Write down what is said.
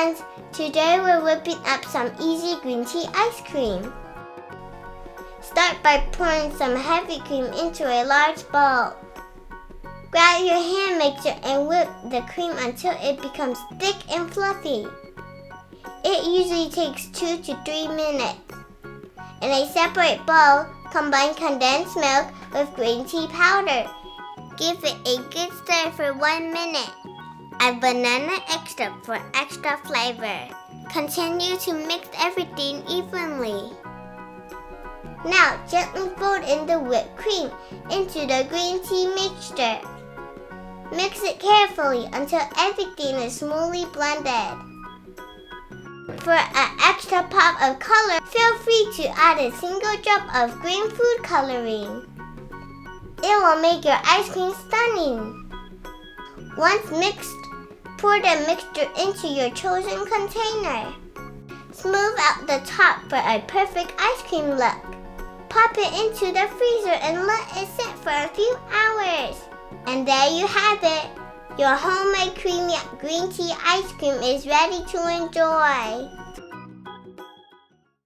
friends, today we're whipping up some easy green tea ice cream. Start by pouring some heavy cream into a large bowl. Grab your hand mixer and whip the cream until it becomes thick and fluffy. It usually takes 2 to 3 minutes. In a separate bowl, combine condensed milk with green tea powder. Give it a good stir for 1 minute. Add banana extract for extra flavor. Continue to mix everything evenly. Now, gently fold in the whipped cream into the green tea mixture. Mix it carefully until everything is smoothly blended. For an extra pop of color, feel free to add a single drop of green food coloring. It will make your ice cream stunning. Once mixed, pour the mixture into your chosen container. Smooth out the top for a perfect ice cream look. Pop it into the freezer and let it sit for a few hours. And there you have it. Your homemade creamy green tea ice cream is ready to enjoy.